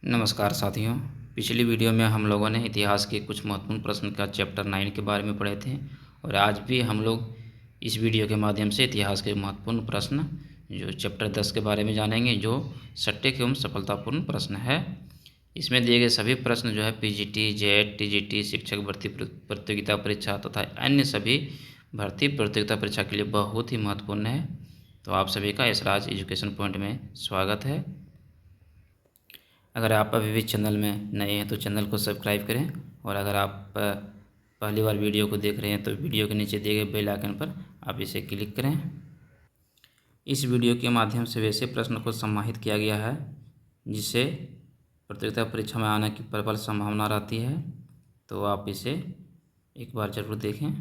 नमस्कार साथियों। पिछली वीडियो में हम लोगों ने इतिहास के कुछ महत्वपूर्ण प्रश्न का चैप्टर 9 के बारे में पढ़े थे और आज भी हम लोग इस वीडियो के माध्यम से इतिहास के महत्वपूर्ण प्रश्न जो चैप्टर 10 के बारे में जानेंगे, जो सटीक एवं सफलतापूर्ण प्रश्न है। इसमें दिए गए सभी प्रश्न जो है पीजीटी, जेईई, टीजीटी, शिक्षक भर्ती प्रतियोगिता परीक्षा तथा अन्य सभी भर्ती प्रतियोगिता परीक्षा के लिए बहुत ही महत्वपूर्ण है। तो आप सभी का एसराज एजुकेशन पॉइंट में स्वागत है। अगर आप अभी भी चैनल में नए हैं तो चैनल को सब्सक्राइब करें और अगर आप पहली बार वीडियो को देख रहे हैं तो वीडियो के नीचे दिए गए बेल आइकन पर आप इसे क्लिक करें। इस वीडियो के माध्यम से वैसे प्रश्न को समाहित किया गया है जिससे प्रतियोगिता परीक्षा में आने की प्रबल संभावना रहती है, तो आप इसे एक बार ज़रूर देखें।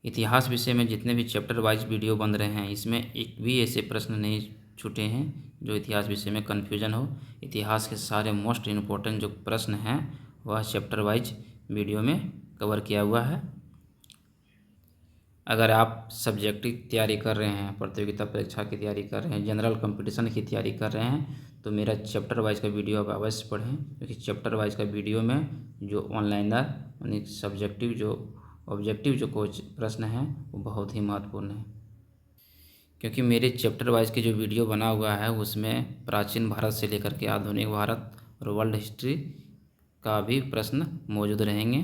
इतिहास विषय में जितने भी चैप्टर वाइज वीडियो बन रहे हैं, इसमें एक भी ऐसे प्रश्न नहीं छूटे हैं जो इतिहास विषय में कन्फ्यूजन हो। इतिहास के सारे मोस्ट इम्पोर्टेंट जो प्रश्न हैं वह चैप्टर वाइज वीडियो में कवर किया हुआ है। अगर आप सब्जेक्टिव तैयारी कर रहे हैं, प्रतियोगिता परीक्षा की तैयारी कर रहे हैं, जनरल कंपटीशन की तैयारी कर रहे हैं, तो मेरा चैप्टर वाइज का वीडियो आप अवश्य पढ़ें, क्योंकि चैप्टर वाइज का वीडियो में जो ऑनलाइनर यानी सब्जेक्टिव जो ऑब्जेक्टिव जो कोच प्रश्न हैं वो बहुत ही महत्वपूर्ण है। क्योंकि मेरे चैप्टर वाइज के जो वीडियो बना हुआ है उसमें प्राचीन भारत से लेकर के आधुनिक भारत और वर्ल्ड हिस्ट्री का भी प्रश्न मौजूद रहेंगे,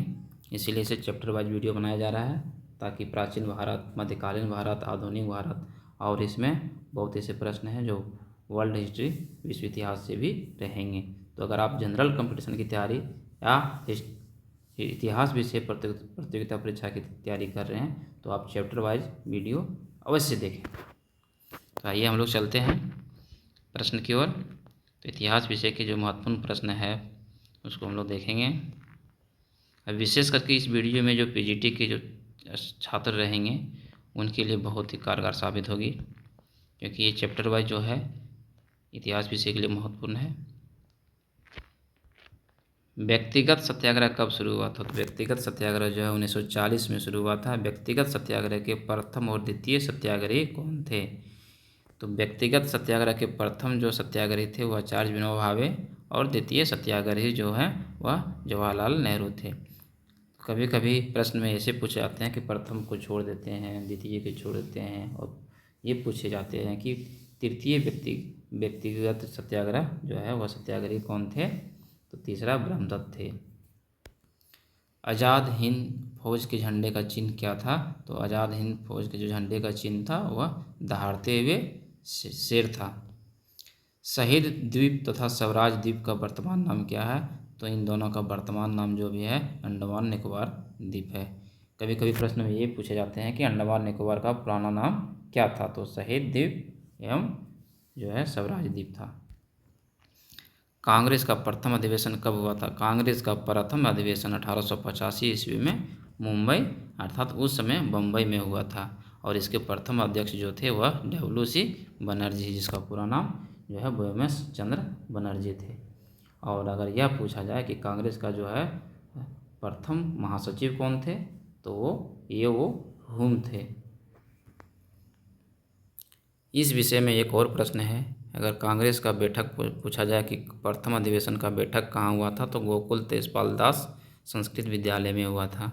इसीलिए इसे चैप्टर वाइज वीडियो बनाया जा रहा है ताकि प्राचीन भारत, मध्यकालीन भारत, आधुनिक भारत और इसमें बहुत ऐसे प्रश्न हैं जो वर्ल्ड हिस्ट्री, विश्व इतिहास से भी रहेंगे। तो अगर आप जनरल कंपटीशन की तैयारी या इतिहास विषय प्रतियोगिता परीक्षा की तैयारी कर रहे हैं तो आप चैप्टर वाइज वीडियो अवश्य देखें। तो आइए हम लोग चलते हैं प्रश्न की ओर। तो इतिहास विषय के जो महत्वपूर्ण प्रश्न है उसको हम लोग देखेंगे। अब विशेष करके इस वीडियो में जो पीजीटी के जो छात्र रहेंगे उनके लिए बहुत ही कारगर साबित होगी, क्योंकि ये चैप्टर वाइज जो है इतिहास विषय के लिए महत्वपूर्ण है। व्यक्तिगत सत्याग्रह कब शुरू हुआ था? तो व्यक्तिगत सत्याग्रह जो है 1940 में शुरू हुआ था। व्यक्तिगत सत्याग्रह के प्रथम और द्वितीय सत्याग्रही कौन थे? तो व्यक्तिगत सत्याग्रह के प्रथम जो सत्याग्रही थे वह आचार्य विनोबा भावे और द्वितीय सत्याग्रही जो हैं वह जवाहरलाल नेहरू थे। कभी कभी प्रश्न में ऐसे पूछे जाते हैं कि प्रथम को छोड़ देते हैं, द्वितीय को छोड़ देते हैं, और ये पूछे जाते हैं कि तृतीय व्यक्तिगत सत्याग्रह जो है वह सत्याग्रही कौन थे? तो तीसरा ब्रह्मदत्त थे। आज़ाद हिंद फौज के झंडे का चिन्ह क्या था? तो आज़ाद हिंद फौज के जो झंडे का चिन्ह था वह दहाड़ते हुए शेर था। शहीद द्वीप तथा स्वराज द्वीप का वर्तमान नाम क्या है? तो इन दोनों का वर्तमान नाम जो भी है अंडमान निकोबार द्वीप है। कभी कभी प्रश्न में ये पूछे जाते हैं कि अंडमान निकोबार का पुराना नाम क्या था? तो शहीद द्वीप एवं जो है स्वराज द्वीप था। कांग्रेस का प्रथम अधिवेशन कब हुआ था? कांग्रेस का प्रथम अधिवेशन 1885 ईस्वी में मुंबई अर्थात उस समय बम्बई में हुआ था, और इसके प्रथम अध्यक्ष जो थे वह WC बनर्जी, जिसका पूरा नाम जो है व्योमेश चंद्र बनर्जी थे। और अगर यह पूछा जाए कि कांग्रेस का जो है प्रथम महासचिव कौन थे, तो वो हुम थे। इस विषय में एक और प्रश्न है, अगर कांग्रेस का बैठक पूछा जाए कि प्रथम अधिवेशन का बैठक कहाँ हुआ था, तो गोकुल तेजपाल दास संस्कृत विद्यालय में हुआ था।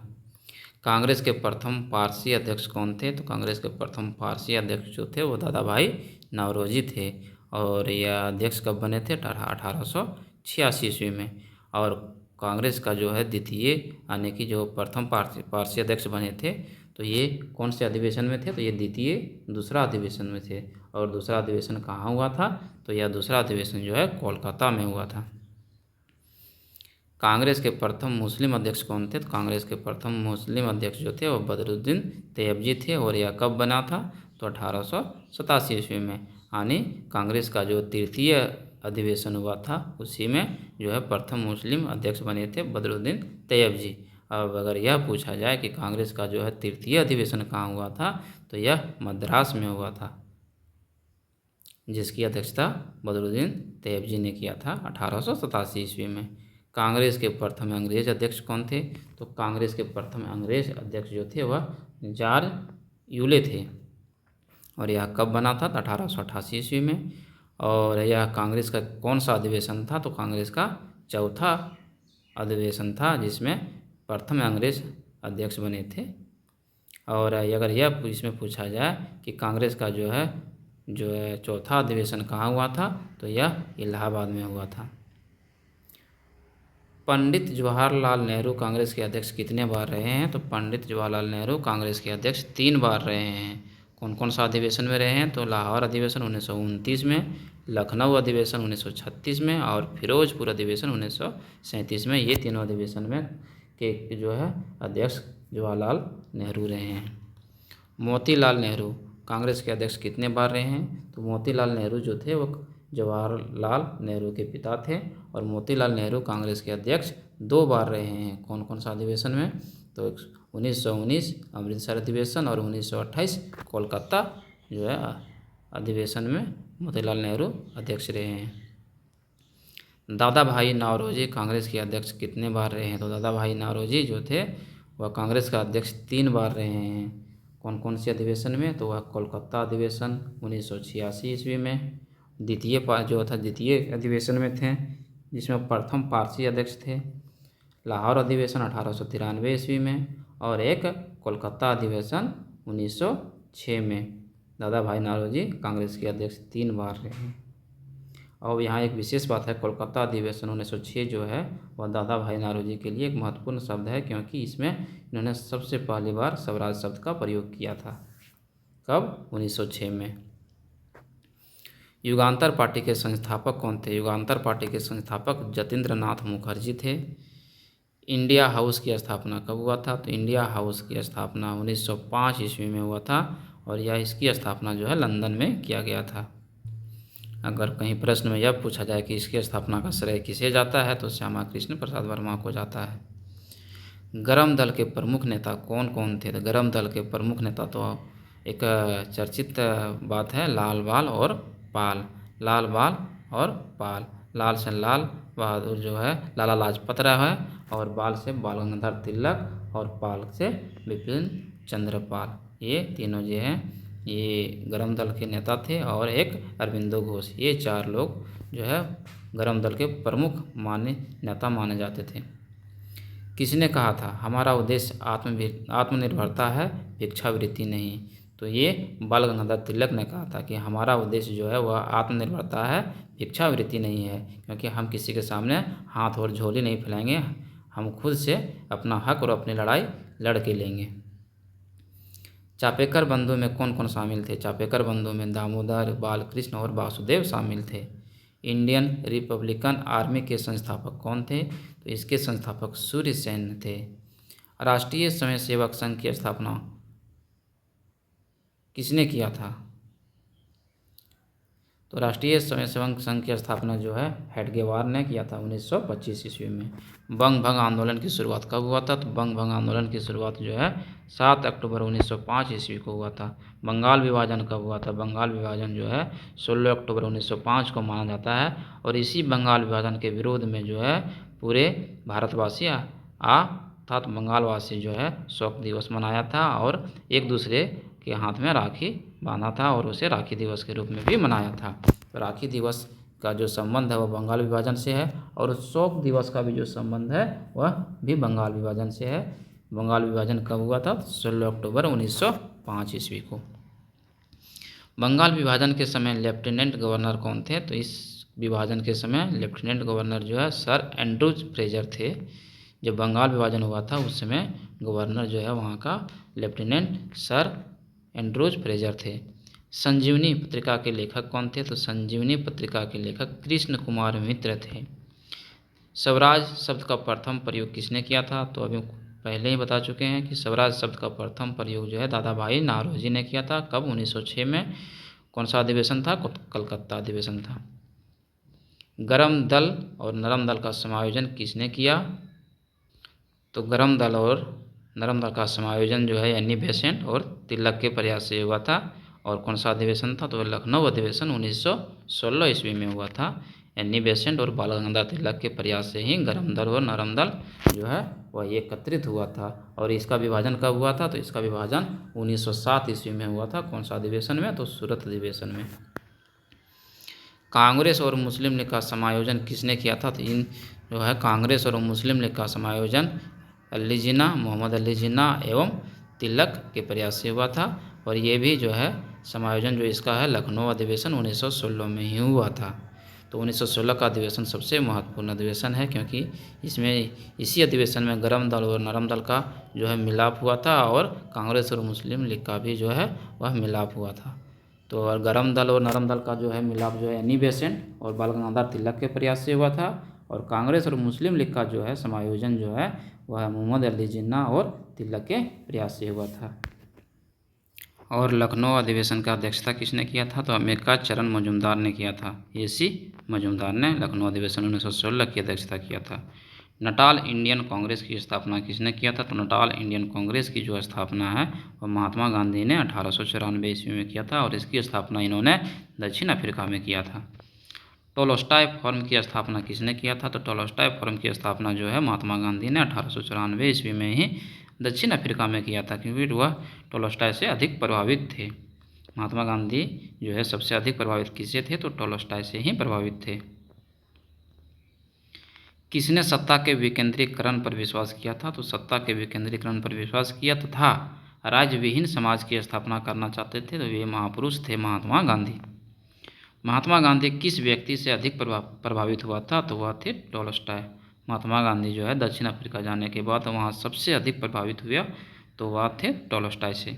कांग्रेस के प्रथम पारसी अध्यक्ष कौन थे? तो कांग्रेस के प्रथम पारसी अध्यक्ष जो थे वो दादा भाई नौरोजी थे, और यह अध्यक्ष कब बने थे? 1886 ईस्वी में। और कांग्रेस का जो है द्वितीय यानी कि जो प्रथम पारसी अध्यक्ष बने थे तो ये कौन से अधिवेशन में थे? तो ये दूसरा अधिवेशन में थे। और दूसरा अधिवेशन कहाँ हुआ था? तो यह दूसरा अधिवेशन जो है कोलकाता में हुआ था। कांग्रेस के प्रथम मुस्लिम अध्यक्ष कौन थे? तो कांग्रेस के प्रथम मुस्लिम अध्यक्ष जो थे वो बदरुद्दीन तैयबजी थे, और यह कब बना था? तो 1887 ईस्वी में। यानी कांग्रेस का जो तृतीय अधिवेशन हुआ था उसी में जो है प्रथम मुस्लिम अध्यक्ष बने थे बदरुद्दीन तैयबजी। अब अगर यह पूछा जाए कि कांग्रेस का जो है तृतीय अधिवेशन कहाँ हुआ था, तो यह मद्रास में हुआ था, जिसकी अध्यक्षता बदरुद्दीन तैयबजी ने किया था 1887 ईस्वी में। कांग्रेस के प्रथम अंग्रेज अध्यक्ष कौन थे? तो कांग्रेस के प्रथम अंग्रेज अध्यक्ष जो थे वह जॉर्ज यूले थे, और यह कब बना था? 1888 ईस्वी में। और यह कांग्रेस का कौन सा अधिवेशन था? तो कांग्रेस का चौथा अधिवेशन था, जिसमें प्रथम अंग्रेज अध्यक्ष बने थे। और अगर यह इसमें पूछा जाए कि कांग्रेस का जो है चौथा अधिवेशन कहाँ हुआ था, तो यह इलाहाबाद में हुआ था। पंडित जवाहरलाल नेहरू कांग्रेस के अध्यक्ष कितने बार रहे हैं? तो पंडित जवाहरलाल नेहरू कांग्रेस के अध्यक्ष 3 बार रहे हैं। कौन कौन सा अधिवेशन में रहे हैं? तो लाहौर अधिवेशन 1929 में, लखनऊ अधिवेशन 1936 में और फिरोजपुर अधिवेशन 1937 में। ये तीनों अधिवेशन में के जो है अध्यक्ष जवाहरलाल नेहरू रहे हैं। मोतीलाल नेहरू कांग्रेस के अध्यक्ष कितने बार रहे हैं? तो मोतीलाल नेहरू जो थे वो जवाहरलाल नेहरू के पिता थे और मोतीलाल नेहरू कांग्रेस के अध्यक्ष 2 बार रहे हैं। कौन कौन सा अधिवेशन में? तो 1919 अमृतसर अधिवेशन और 1928 कोलकाता जो है अधिवेशन में मोतीलाल नेहरू अध्यक्ष रहे हैं। दादा भाई नौरोजी कांग्रेस के अध्यक्ष कितने बार रहे हैं? तो दादा भाई नौरोजी जो थे वह कांग्रेस का अध्यक्ष 3 बार रहे हैं। कौन कौन से अधिवेशन में? तो वह कोलकाता अधिवेशन 1986 ईस्वी में, द्वितीय अधिवेशन में थे जिसमें प्रथम पारसी अध्यक्ष थे, लाहौर अधिवेशन 1893 ईस्वी में और एक कोलकाता अधिवेशन 1906 में। दादा भाई नौरोजी कांग्रेस के अध्यक्ष 3 बार रहे हैं। और यहाँ एक विशेष बात है, कोलकाता अधिवेशन 1906 जो है वह दादा भाई नौरोजी के लिए एक महत्वपूर्ण शब्द है, क्योंकि इसमें इन्होंने सबसे पहली बार स्वराज शब्द का प्रयोग किया था। कब? 1906 में। युगांतर पार्टी के संस्थापक कौन थे? युगांतर पार्टी के संस्थापक जतीन्द्र नाथ मुखर्जी थे। इंडिया हाउस की स्थापना कब हुआ था? तो इंडिया हाउस की स्थापना 1905 ईस्वी में हुआ था और यह इसकी स्थापना जो है लंदन में किया गया था। अगर कहीं प्रश्न में यह पूछा जाए कि इसकी स्थापना का श्रेय किसे जाता है, तो श्यामा कृष्ण प्रसाद वर्मा को जाता है। गरम दल के प्रमुख नेता कौन कौन थे? तो गरम दल के प्रमुख नेता तो एक चर्चित बात है, लाल बाल और पाल। लाल बाल और पाल, लाल से लाल बहादुर जो है लाला लाजपत राय है और बाल से बाल गंगाधर तिलक और पाल से बिपिन चंद्र पाल। ये तीनों जो हैं ये गरम दल के नेता थे और एक अरविंदो घोष। ये 4 लोग जो है गरम दल के प्रमुख नेता माने जाते थे। किसने कहा था हमारा उद्देश्य आत्मनिर्भरता है, भिक्षावृत्ति नहीं? तो ये बाल गंगाधर तिलक ने कहा था कि हमारा उद्देश्य जो है वह आत्मनिर्भरता है, भिक्षावृत्ति नहीं है, क्योंकि हम किसी के सामने हाथ और झोली नहीं फैलाएंगे, हम खुद से अपना हक और अपनी लड़ाई लड़ के लेंगे। चापेकर बंधु में कौन कौन शामिल थे? चापेकर बंधु में दामोदर, बालकृष्ण और वासुदेव शामिल थे। इंडियन रिपब्लिकन आर्मी के संस्थापक कौन थे? तो इसके संस्थापक सूर्य सेन थे। राष्ट्रीय स्वयंसेवक संघ की स्थापना किसने किया था? तो राष्ट्रीय स्वयंसेवक संघ की स्थापना जो है हेडगेवार ने किया था 1925 ईस्वी में। बंग भंग आंदोलन की शुरुआत कब हुआ था? तो बंग भंग आंदोलन की शुरुआत जो है 7 अक्टूबर 1905 ईस्वी को हुआ था। बंगाल विभाजन कब हुआ था? बंगाल विभाजन जो है 16 अक्टूबर 1905 को माना जाता है और इसी बंगाल विभाजन के विरोध में जो है पूरे भारतवासी अर्थात बंगालवासी जो है शोक दिवस मनाया था और एक दूसरे के हाथ में राखी बांधा था और उसे राखी दिवस के रूप में भी मनाया था। तो राखी दिवस का जो संबंध है वह बंगाल विभाजन से है और शोक दिवस का भी जो संबंध है वह भी बंगाल विभाजन से है। बंगाल विभाजन कब हुआ था? 16 अक्टूबर 1905 ईस्वी को। बंगाल विभाजन के समय लेफ्टिनेंट गवर्नर कौन थे? तो इस विभाजन के समय लेफ्टिनेंट गवर्नर जो है सर एंड्रूज फ्रेजर थे। जब बंगाल विभाजन हुआ था उस समय गवर्नर जो है वहाँ का लेफ्टिनेंट सर एंड्रूज फ्रेजर थे। संजीवनी पत्रिका के लेखक कौन थे? तो संजीवनी पत्रिका के लेखक कृष्ण कुमार मित्र थे। स्वराज शब्द का प्रथम प्रयोग किसने किया था? तो अभी पहले ही बता चुके हैं कि स्वराज शब्द का प्रथम प्रयोग जो है दादा भाई नौरोजी ने किया था। कब? 1906 में। कौन सा अधिवेशन था? कलकत्ता अधिवेशन था। गरम दल और नरम दल का समायोजन किसने किया? तो गरम दल और नरम दल का समायोजन जो है एनी बेसेंट और तिलक के प्रयास से हुआ था। और कौन सा अधिवेशन था? तो लखनऊ अधिवेशन 1916 ईस्वी में हुआ था। एनी बेसेंट और बाल गंगाधर तिलक के प्रयास से ही गरम दल और नरम दल जो है वह एकत्रित हुआ था। और इसका विभाजन कब हुआ था? तो इसका विभाजन 1907 ईस्वी में हुआ था। कौन सा अधिवेशन में? तो सूरत अधिवेशन में। कांग्रेस और मुस्लिम लीग का समायोजन किसने किया था? तो इन जो है कांग्रेस और मुस्लिम लीग का समायोजन अली जिन्ना, मोहम्मद अली जिन्ना एवं तिलक के प्रयास से हुआ था। और ये भी जो है समायोजन जो इसका है लखनऊ अधिवेशन 1916 में ही हुआ था। तो 1916 का अधिवेशन सबसे महत्वपूर्ण अधिवेशन है, क्योंकि इसमें इसी अधिवेशन में गरम दल और नरम दल का जो है मिलाप हुआ था, और कांग्रेस और मुस्लिम लीग का भी जो है वह मिलाप हुआ था। तो और गरम दल और नरम दल का जो है मिलाप जो है एनी बेसेंट और बाल गंगाधर तिलक के प्रयास से हुआ था, और कांग्रेस और मुस्लिम लीग का जो है समायोजन जो है वह मोहम्मद अली जिन्ना और तिलक के प्रयास से हुआ था। और लखनऊ अधिवेशन का अध्यक्षता किसने किया था? तो अम्बिका चरण मजूमदार ने किया था। AC मजूमदार ने लखनऊ अधिवेशन 1916 की अध्यक्षता किया था। नटाल इंडियन कांग्रेस की स्थापना किसने किया था? तो नटाल इंडियन कांग्रेस की जो स्थापना है वह महात्मा गांधी ने 1894 ईस्वी में किया था, और इसकी स्थापना इन्होंने दक्षिण अफ्रीका में किया था। टोलोस्टाय फर्म की स्थापना किसने किया था? तो टोलोस्टाय फर्म की स्थापना जो है महात्मा गांधी ने 1894 ईस्वी में ही दक्षिण अफ्रीका में किया था, क्योंकि वह टोलोस्टाय से अधिक प्रभावित थे। महात्मा गांधी जो है सबसे अधिक प्रभावित किससे थे? तो टोलोस्टाय से ही प्रभावित थे। किसने सत्ता के विकेंद्रीकरण पर विश्वास किया था? तो सत्ता के विकेंद्रीकरण पर विश्वास किया तथा राज्य विहीन समाज की स्थापना करना चाहते थे, तो ये महापुरुष थे महात्मा गांधी। महात्मा गांधी किस व्यक्ति से अधिक प्रभावित हुआ था? तो वह थे टोल्स्टॉय। महात्मा गांधी जो है दक्षिण अफ्रीका जाने के बाद वहाँ सबसे अधिक प्रभावित हुआ, तो वह थे टोल्स्टॉय से।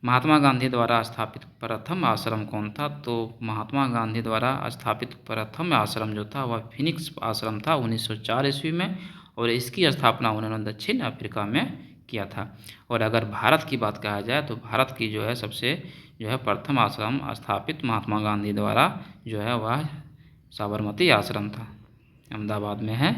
महात्मा गांधी द्वारा स्थापित प्रथम आश्रम कौन था? तो महात्मा गांधी द्वारा स्थापित प्रथम आश्रम जो था वह फिनिक्स आश्रम था 1904 ईस्वी में, और इसकी स्थापना उन्होंने दक्षिण अफ्रीका में किया था। और अगर भारत की बात कहा जाए तो भारत की जो है सबसे जो है प्रथम आश्रम स्थापित महात्मा गांधी द्वारा जो है वह साबरमती आश्रम था, अहमदाबाद में है।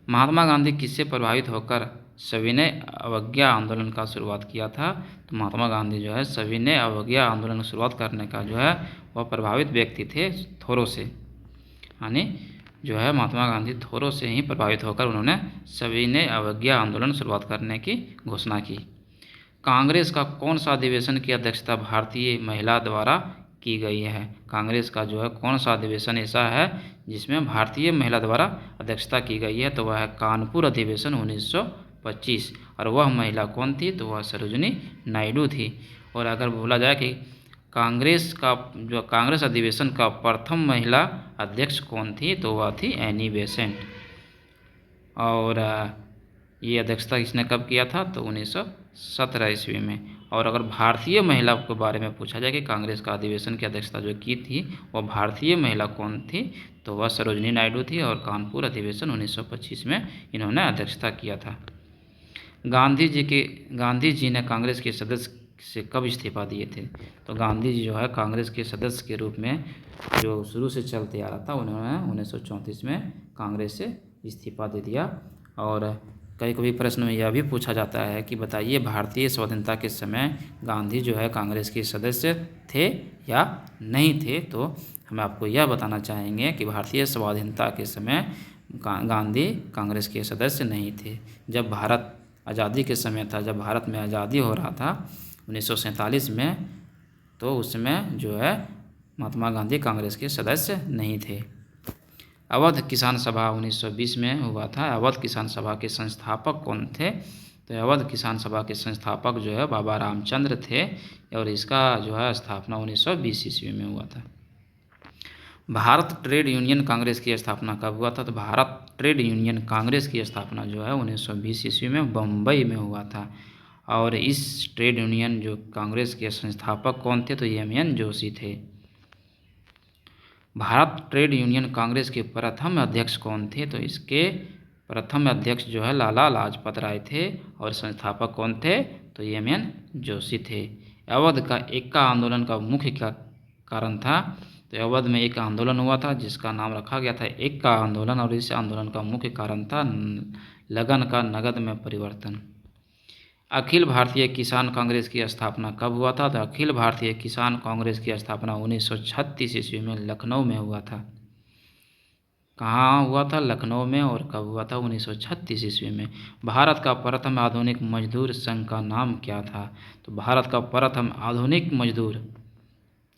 महात्मा गांधी किससे प्रभावित होकर सविनय अवज्ञा आंदोलन का शुरुआत किया था? तो महात्मा गांधी जो है सविनय अवज्ञा आंदोलन की शुरुआत करने का जो है वह प्रभावित व्यक्ति थे थोरो से, यानी जो है महात्मा गांधी थोरो से ही प्रभावित होकर उन्होंने सविनय अवज्ञा आंदोलन शुरुआत करने की घोषणा की। कांग्रेस का कौन सा अधिवेशन की अध्यक्षता भारतीय महिला द्वारा की गई है? कांग्रेस का जो है कौन सा अधिवेशन ऐसा है जिसमें भारतीय महिला द्वारा अध्यक्षता की गई है? तो वह है कानपुर अधिवेशन 1925। और वह महिला कौन थी? तो वह सरोजिनी नायडू थी। और अगर बोला जाए कि कांग्रेस अधिवेशन का प्रथम महिला अध्यक्ष कौन थी? तो वह थी एनी बेसेंट। और ये अध्यक्षता इसने कब किया था? तो 1917 ईस्वी में। और अगर भारतीय महिला के बारे में पूछा जाए कि कांग्रेस का अधिवेशन की अध्यक्षता जो की थी वह भारतीय महिला कौन थी? तो वह सरोजिनी नायडू थी, और कानपुर अधिवेशन 1925 में इन्होंने अध्यक्षता किया था। गांधी जी ने कांग्रेस के सदस्य से कब इस्तीफा दिए थे? तो गांधी जी जो है कांग्रेस के सदस्य के रूप में जो शुरू से चलते आ रहा था उन्होंने 1934 में कांग्रेस से इस्तीफा दे दिया। और कभी कभी प्रश्न में यह भी पूछा जाता है कि बताइए भारतीय स्वतंत्रता के समय गांधी जो है कांग्रेस के सदस्य थे या नहीं थे? तो हम आपको यह बताना चाहेंगे कि भारतीय स्वाधीनता के समय गांधी कांग्रेस के सदस्य नहीं थे। जब भारत आज़ादी के समय था, जब भारत में आज़ादी हो रहा था 1947 में, तो उसमें जो है महात्मा गांधी कांग्रेस के सदस्य नहीं थे। अवध किसान सभा 1920 में हुआ था। अवध किसान सभा के संस्थापक कौन थे? तो अवध किसान सभा के संस्थापक जो है बाबा रामचंद्र थे, और इसका जो है स्थापना 1920 ईस्वी में हुआ था। भारत ट्रेड यूनियन कांग्रेस की स्थापना कब हुआ था? तो भारत ट्रेड यूनियन कांग्रेस की स्थापना जो है 1920 ईस्वी में बम्बई में हुआ था। और इस ट्रेड यूनियन जो कांग्रेस के संस्थापक कौन थे? तो एम.एन. जोशी थे। भारत ट्रेड यूनियन कांग्रेस के प्रथम अध्यक्ष कौन थे? तो इसके प्रथम अध्यक्ष जो है लाला लाजपत राय थे, और संस्थापक कौन थे? तो एम.एन. जोशी थे। अवध का एक्का आंदोलन का मुख्य क्या कारण था? तो अवध में एक आंदोलन हुआ था जिसका नाम रखा गया था एक्का आंदोलन, और इस आंदोलन का मुख्य कारण था लगन का नगद में परिवर्तन। अखिल भारतीय किसान कांग्रेस की स्थापना कब हुआ था? तो अखिल भारतीय किसान कांग्रेस की स्थापना 1936 ईस्वी में लखनऊ में हुआ था। कहाँ हुआ था? लखनऊ में। और कब हुआ था? 1936 ईस्वी में। भारत का प्रथम आधुनिक मजदूर संघ का नाम क्या था? तो भारत का प्रथम आधुनिक मजदूर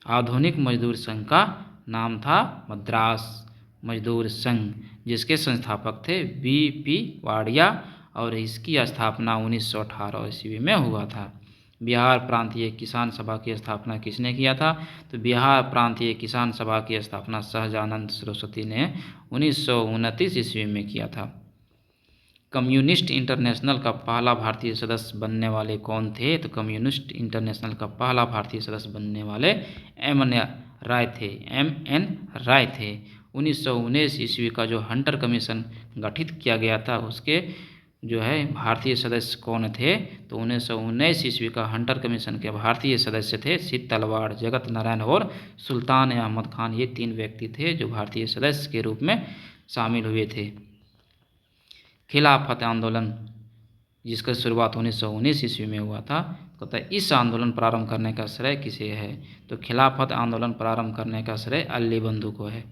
आधुनिक मजदूर संघ का नाम था मद्रास मजदूर संघ, जिसके संस्थापक थे बीपी वाडिया और इसकी स्थापना 1918 ईस्वी में हुआ था। बिहार प्रांतीय किसान सभा की स्थापना किसने किया था? तो बिहार प्रांतीय किसान सभा की स्थापना सहजानंद सरस्वती ने 1929 ईस्वी में किया था। कम्युनिस्ट इंटरनेशनल का पहला भारतीय सदस्य बनने वाले कौन थे? तो कम्युनिस्ट इंटरनेशनल का पहला भारतीय सदस्य बनने वाले एम.एन. राय थे। 1919 ईस्वी का जो हंटर कमीशन गठित किया गया था उसके जो है भारतीय सदस्य कौन थे? तो 1919 ईस्वी का हंटर कमीशन के भारतीय सदस्य थे सिद्ध तलवार, जगत नारायण और सुल्तान अहमद खान। ये 3 व्यक्ति थे जो भारतीय सदस्य के रूप में शामिल हुए थे। खिलाफत आंदोलन जिसका शुरुआत 1919 ईस्वी में हुआ था, कहता है इस आंदोलन प्रारंभ करने का श्रेय किसे है? तो खिलाफत आंदोलन प्रारंभ करने का श्रेय अली बंधु को है।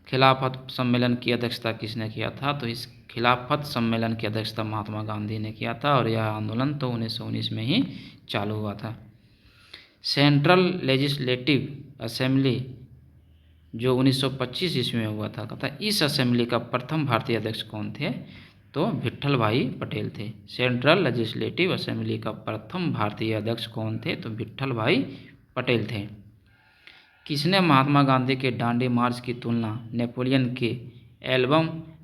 खिलाफत सम्मेलन की अध्यक्षता किसने किया था? तो इस खिलाफत सम्मेलन की अध्यक्षता महात्मा गांधी ने किया था और यह आंदोलन तो 1919 में ही चालू हुआ था। सेंट्रल लेजिस्लेटिव असेंबली जो 1925 ईस्वी में हुआ था, कहता है इस असेंबली का प्रथम भारतीय अध्यक्ष कौन थे? तो विट्ठल भाई पटेल थे। सेंट्रल लेजिस्लेटिव असेंबली का प्रथम भारतीय अध्यक्ष कौन थे? तो विट्ठल भाई पटेल थे। किसने महात्मा गांधी के दांडी मार्च की तुलना नेपोलियन के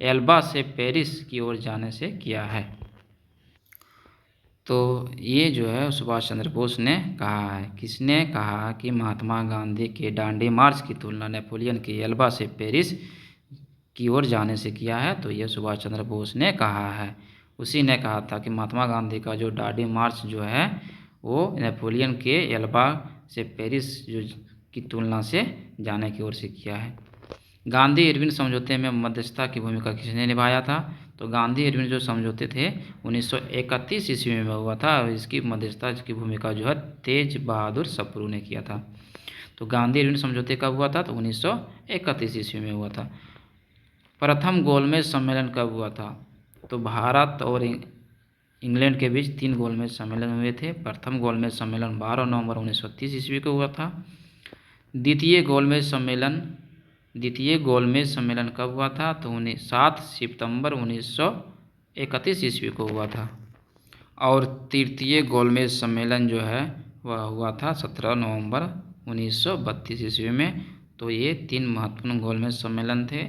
एल्बा से पेरिस की ओर जाने से किया है? तो ये जो है सुभाष चंद्र बोस ने कहा है। किसने कहा कि महात्मा गांधी के दांडी मार्च की तुलना नेपोलियन के एल्बा से पेरिस की ओर जाने से किया है? तो ये सुभाष चंद्र बोस ने कहा है। उसी ने कहा था कि महात्मा गांधी का जो दांडी मार्च जो है वो नेपोलियन के एल्बा से पेरिस जो की तुलना से जाने की ओर से किया है। गांधी इरविन समझौते में मध्यस्थता की भूमिका किसने निभाया था? तो गांधी इरविन जो समझौते थे 1931 ईस्वी में हुआ था और इसकी मध्यस्थता की भूमिका जो है तेज बहादुर सप्रू ने किया था। तो गांधी इरविन समझौते कब हुआ था? तो 1931 ईस्वी में हुआ था। प्रथम गोलमेज सम्मेलन कब हुआ था? तो भारत और इंग्लैंड के बीच 3 गोलमेज सम्मेलन हुए थे। प्रथम गोलमेज सम्मेलन 12 नवंबर 1930 ईस्वी को हुआ था। द्वितीय गोलमेज सम्मेलन कब हुआ था? तो 7 सितंबर 1931 ईस्वी को हुआ था। और तृतीय गोलमेज सम्मेलन जो है वह हुआ था 17 नवंबर 1932 ईस्वी में। तो ये 3 महत्वपूर्ण गोलमेज सम्मेलन थे।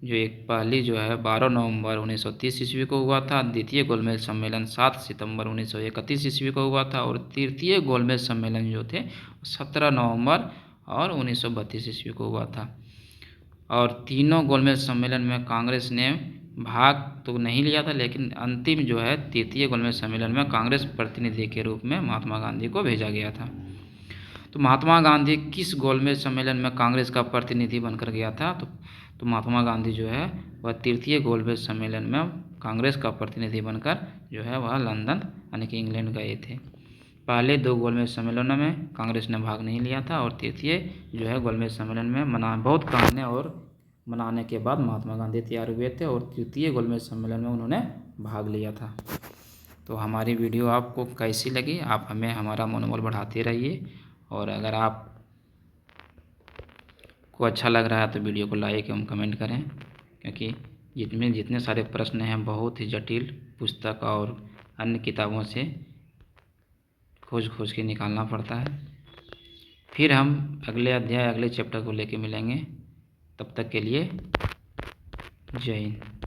जो एक पहली जो है 12 नवंबर 1930 ईस्वी को हुआ था, द्वितीय गोलमेज सम्मेलन 7 सितंबर 1931 ईस्वी को हुआ था और तृतीय गोलमेज सम्मेलन जो थे 17 नवंबर और 1932 ईस्वी को हुआ था। और तीनों गोलमेज सम्मेलन में कांग्रेस ने भाग तो नहीं लिया था, लेकिन अंतिम जो है तृतीय गोलमेज सम्मेलन में कांग्रेस प्रतिनिधि के रूप में महात्मा गांधी को भेजा गया था। तो महात्मा गांधी किस गोलमेज सम्मेलन में कांग्रेस का प्रतिनिधि बनकर गया था? तो महात्मा गांधी जो है वह तृतीय गोलमेज सम्मेलन में कांग्रेस का प्रतिनिधि बनकर जो है वह लंदन यानी कि इंग्लैंड गए थे। पहले 2 गोलमेज सम्मेलनों में कांग्रेस ने भाग नहीं लिया था और तृतीय जो है गोलमेज सम्मेलन में बहुत कहने और मनाने के बाद महात्मा गांधी तैयार हुए थे और तृतीय गोलमेज सम्मेलन में उन्होंने भाग लिया था। तो हमारी वीडियो आपको कैसी लगी? आप हमें हमारा मनोबल बढ़ाते रहिए और अगर आप को अच्छा लग रहा है तो वीडियो को लाइक एवं कमेंट करें, क्योंकि जितने सारे प्रश्न हैं बहुत ही जटिल पुस्तक और अन्य किताबों से खोज के निकालना पड़ता है। फिर हम अगले अध्याय अगले चैप्टर को लेके मिलेंगे। तब तक के लिए जय हिंद।